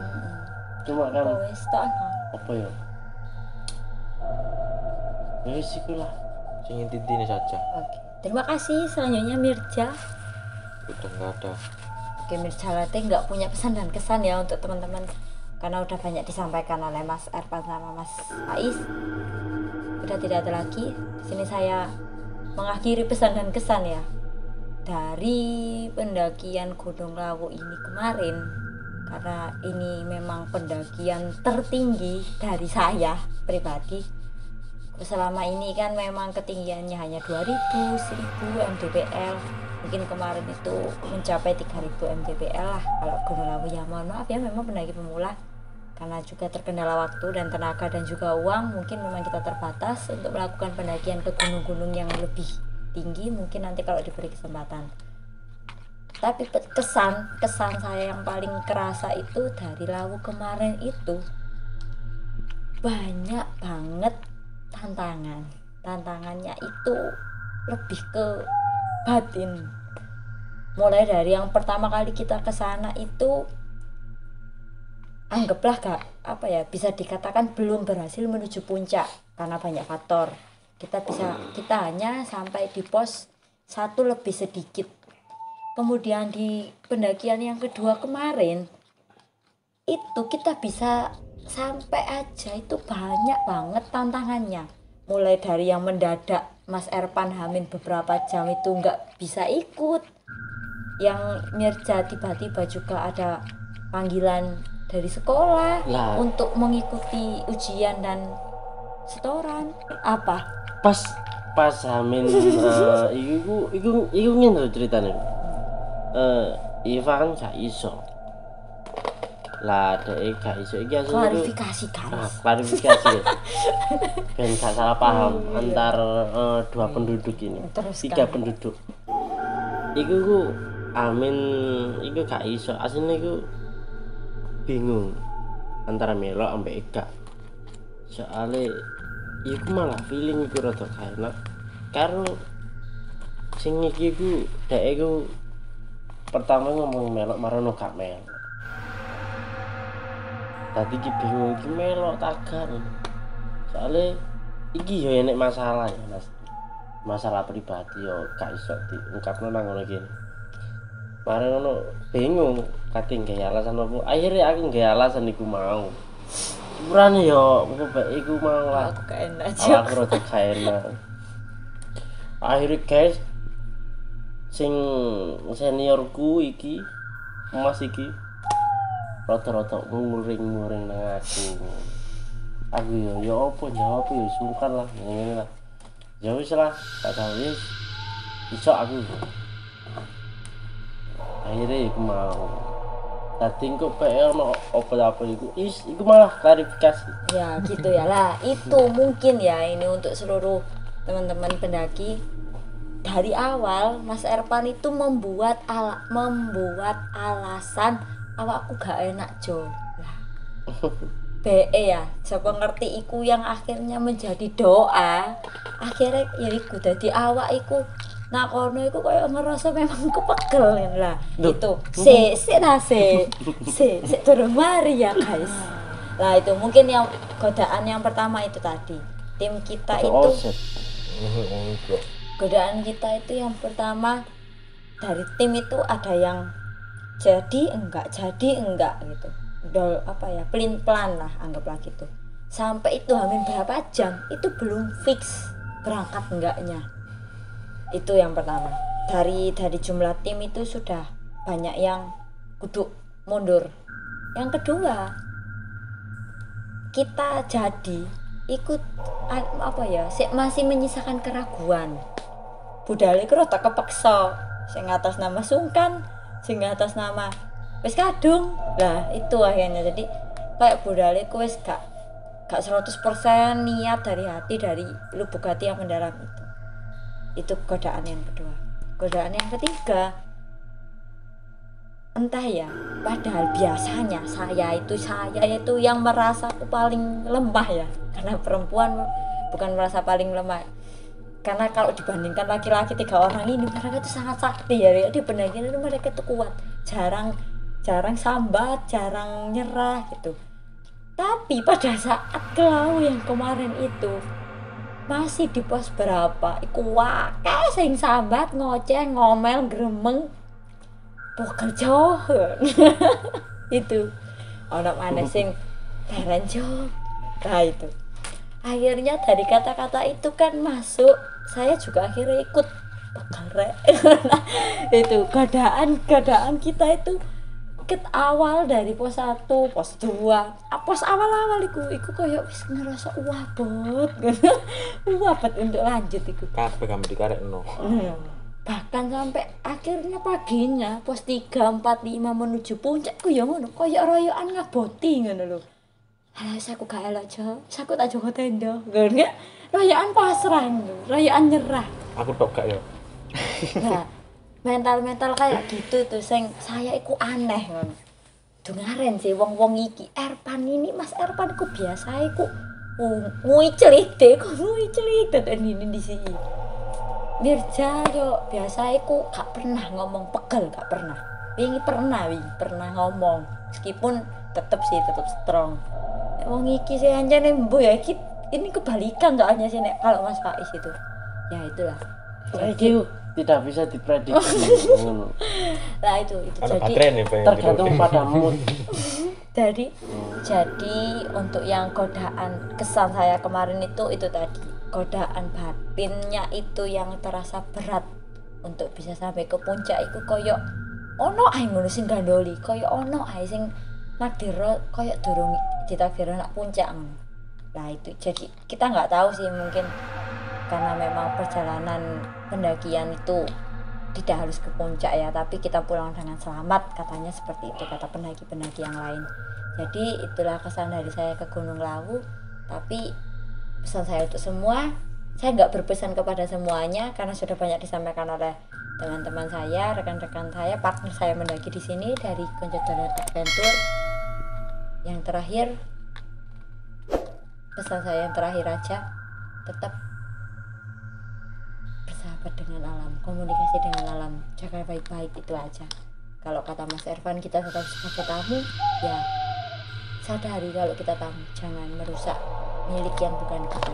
cuma kan apa ya wis iku lah Sing inti-intine saja. Oke. Terima kasih. Selanjutnya Mirja. Udah nggak ada. Oke, Mirja Latte nggak punya pesan dan kesan ya untuk teman-teman karena udah banyak disampaikan oleh Mas Erpan sama Mas Faiz. Udah tidak ada lagi. Di sini saya mengakhiri pesan dan kesan ya dari pendakian Gunung Lawu ini kemarin, karena ini memang pendakian tertinggi dari saya pribadi. Selama ini kan memang ketinggiannya hanya 2000, 1000 mdpl, mungkin kemarin itu mencapai 3000 mdpl lah kalau Gunung Lawu ya. Mohon maaf ya, memang pendaki pemula karena juga terkendala waktu dan tenaga dan juga uang, mungkin memang kita terbatas untuk melakukan pendakian ke gunung-gunung yang lebih tinggi, mungkin nanti kalau diberi kesempatan. Tapi kesan saya yang paling kerasa itu dari Lawu kemarin itu banyak banget tantangannya itu lebih ke batin. Mulai dari yang pertama kali kita ke sana itu anggaplah bisa dikatakan belum berhasil menuju puncak karena banyak faktor. Kita hanya sampai di pos 1 lebih sedikit. Kemudian di pendakian yang kedua kemarin itu kita bisa sampai aja, itu banyak banget tantangannya. Mulai dari yang mendadak Mas Erpan Hamin beberapa jam itu nggak bisa ikut, yang Mirja tiba-tiba juga ada panggilan dari sekolah untuk mengikuti ujian dan setoran. Pas Hamin iku ngene ceritane. Iva kan gak iso. Lah dhek gak iso iki klarifikasi guys. Klarifikasi. Ben gak salah paham antar dua penduduk ini. Tiga penduduk. Iku Amin iku gak iso. Asline iku bingung antara melok ambek gak. Soale iku malah feeling iku rada gak enak karo sing iki iku dhek iku pertama ngomong melok marono gak melok. Tadi ki bingung iki melok tagar. Soale iki yo enek masalah ya Mas. Masalah pribadi yo gak iso diungkapno nang ngono iki. Mare ngono bingung kadang gaya alasan apa. Akhirnya aku gaya alasan iku mau. Urane yo kok iku mau lah. Aku gak enak aja. Aku rada gak enak. Akhirnya guys sing seniorku iki Mas iki rata-rata muring-muring nang aku yo apa jawab yo sungkan lah ngene lah ya wis lah tak tahu wis iso aku akhirnya aku mau tadi kok PL no apa-apa iku malah klarifikasi ya gitu ya lah. Itu mungkin ya ini untuk seluruh teman-teman pendaki. Dari awal Mas Erpan itu membuat alasan awakku gak enak Jo lah. BE ya, siapa ngerti iku yang akhirnya menjadi doa. Akhirnya ya iku dadi awak iku nakono iku koyo ngerasa memang kepegel lah. Itu sik turun mari ya guys. Lah itu mungkin yang godaan yang pertama itu tadi. Tim kita itu godaan kita itu yang pertama dari tim itu ada yang jadi enggak gitu. Pelin pelan lah anggaplah gitu. Sampai itu hamil berapa jam itu belum fix berangkat enggaknya. Itu yang pertama. Dari jumlah tim itu sudah banyak yang kudu mundur. Yang kedua, kita jadi ikut masih menyisakan keraguan. Budale iku rada kepeksa. Sing atas nama sungkan, sing atas nama wis kadung. Lah itu akhirnya jadi kayak budale ku wis gak 100% niat dari hati, dari lubuk hati yang mendalam itu. Itu godaan yang kedua. Godaan yang ketiga, entah ya, padahal biasanya saya itu yang merasa aku paling lemah ya, karena perempuan bukan merasa paling lemah, karena kalau dibandingkan laki-laki 3 orang ini mereka itu sangat sakti ya, di pendakian itu mereka itu kuat, jarang sambat, jarang nyerah gitu. Tapi pada saat ke Lawu yang kemarin itu masih di pos berapa iku wae sing sambat, ngoceh, ngomel, gremeng, pokok johan. Itu ana maneh sing heran jo. Nah itu akhirnya dari kata-kata itu kan masuk, saya juga akhirnya ikut pegarek. Itu keadaan kita itu awal dari pos 1, pos 2, pos awal-awal iku koyo wis ngerasa wabot. Wabot untuk lanjut iku. kabeh kami dikarekno. Bahkan sampai akhirnya paginya pos 3, 4, 5 menuju puncak ku ya ngono, koyo royokan ngaboti ngono lho. Alah aku gak elok jo, aku tak jogo tenda. Ngono. Royokan pasrah, royokan nyerah. Aku tok gak ya. Nah, mental kayak gitu tuh saya iku aneh ngono. Dengaren sih wong-wong iki Erpan ini Mas Erpan ku biasa iku nguiclik dan ini di sini. Mirja yo biasa iku gak pernah ngomong pegel, gak pernah. Wingi pernah ngomong meskipun tetep strong. Wong iki sih anjane mbo ya iki ini kebalikan soalnya sih nek kalau Mas Faiz itu. Ya itulah. Itu tidak bisa diprediksi. Nah itu Ada jadi baterai nih pengen Tergantung pada mood. jadi untuk yang godaan kesan saya kemarin itu tadi godaan batinnya itu yang terasa berat untuk bisa sampai ke puncak itu koyo ono ae ngono sing gandoli, koyo ono ae sing nakdiro koyo durung ditakdiro nak puncak ngono. Nah itu jadi kita nggak tahu sih, mungkin karena memang perjalanan pendakian itu tidak harus ke puncak ya, tapi kita pulang dengan selamat katanya, seperti itu kata pendaki-pendaki yang lain. Jadi itulah kesan dari saya ke Gunung Lawu. Tapi pesan saya untuk semua, saya nggak berpesan kepada semuanya karena sudah banyak disampaikan oleh teman-teman saya, rekan-rekan saya, partner saya mendaki di sini dari Konco Dolan Adventure. Yang terakhir, pesan saya yang terakhir aja, tetap bersahabat dengan alam, komunikasi dengan alam, jaga baik-baik, itu aja. Kalau kata Mas Ervan, kita tetap sebagai tamu, ya sadari kalau kita tamu, jangan merusak milik yang bukan kita.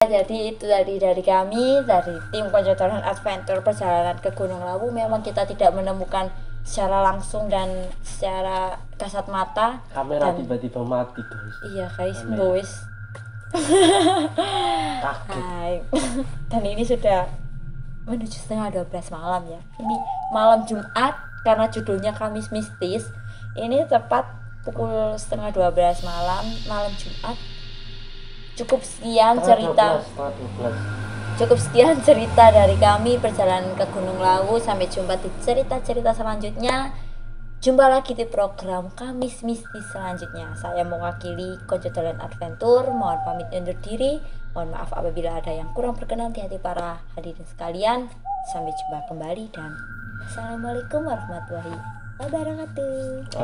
Jadi itu dari kami, dari tim Konco Dolan Adventure perjalanan ke Gunung Lawu. Memang kita tidak menemukan secara langsung dan secara kasat mata. Kamera dan, tiba-tiba mati guys. Iya guys, boys. Kaget. Dan ini sudah menuju setengah 12 malam ya. Ini malam Jumat karena judulnya Kamis Mistis. Ini tepat pukul setengah 12 malam Jumat. Cukup sekian cerita dari kami perjalanan ke Gunung Lawu. Sampai jumpa di cerita-cerita selanjutnya. Jumpa lagi di program Kamis Mistis selanjutnya. Saya mewakili Konco Dolan Adventure, mohon pamit undur diri. Mohon maaf apabila ada yang kurang berkenan di hati para hadirin sekalian. Sampai jumpa kembali dan Assalamualaikum warahmatullahi wabarakatuh.